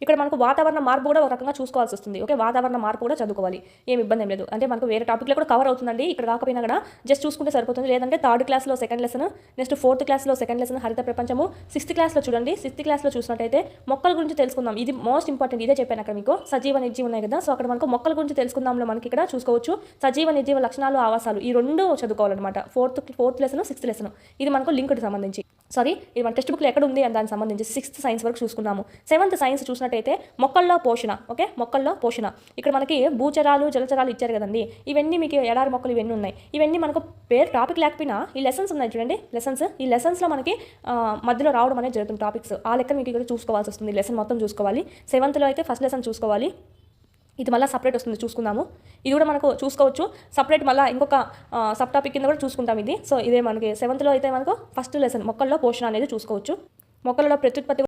ఇక్కడ మనకు వాతావరణ మార్పు కూడా ఒక రకంగా చూసుకోవాల్సి వస్తుంది. ఓకే, వాతావరణ మార్పు కూడా చదువుకోవాలి, ఏం ఇబ్బంది ఏం లేదు. అంటే మనకు వేరే టాపిక్లో కూడా కవర్ అవుతుందండి, ఇక్కడ కాకపోయినా కూడా జస్ట్ చూసుకుంటే సరిపోతుంది. లేదంటే థర్డ్ క్లాస్లో సెకండ్ లెసన్, నెక్స్ట్ ఫోర్త్ క్లాస్లో సెకండ్ లెసన్ హరిత ప్రపంచము, సిక్స్త్ క్లాస్లో చూడండి. సిక్స్త్ క్లాస్లో చూసినట్టయితే మొక్కల గురించి తెలుసుకుందాం. ఇది మోస్ట్ ఇంపార్టెంట్, ఇదే చెప్పాను అక్కడ మీకు. సజీవ నిర్జీవ ఉన్నాయి కదా, సో అక్కడ మనకు మొక్కల గురించి తెలుసుకుందాంలో మనకి ఇక్కడ చూసుకోవచ్చు సజీవ నిర్జీవ లక్షణాలు ఆవాసాలు, ఈ రెండు చదువుకోవాలన్నమాట. ఫోర్త్ లెసన్ సిక్స్త్ లెసన్, ఇది మనకు లింక్డ్ సంబంధించి. ఇది మన టెక్స్ట్ బుక్లో ఎక్కడ ఉంది అని దానికి సంబంధించి సిక్స్త్ సైన్స్ వరకు చూసుకున్నాము. సెవెంత్ సైన్స్ చూసినట్టయితే మొక్కల్లో పోషణ. ఓకే, మొక్కల్లో పోషణ ఇక్కడ మనకి భూచరాలు జలచరాలు ఇచ్చారు కదండి, ఇవన్నీ మీకు ఎడారి మొక్కలు ఇవన్నీ ఉన్నాయి. ఇవన్నీ మనకు పేరు టాపిక్ లేకపోయినా ఈ లెసన్స్ ఉన్నాయి చూడండి, లెసన్స్. ఈ లెసన్స్లో మనకి మధ్యలో రావడం అనేది జరుగుతుంది టాపిక్స్. ఆ లెక్క మీకు ఇక్కడ చూసుకోవాల్సి వస్తుంది, లెసన్ మొత్తం చూసుకోవాలి. సెవెంత్లో అయితే ఫస్ట్ లెసన్ చూసుకోవాలి, ఇది మళ్ళీ సపరేట్ వస్తుంది, చూసుకుందాము. ఇది కూడా మనకు చూసుకోవచ్చు సపరేట్, మళ్ళీ ఇంకొక సబ్ టాపిక్ కింద కూడా చూసుకుంటాం ఇది. సో ఇదే మనకి సెవెంత్లో అయితే మనకు ఫస్ట్ లెసన్ మొక్కల్లో పోషణ అనేది చూసుకోవచ్చు. మొక్కలలో ప్రత్యుత్పత్తి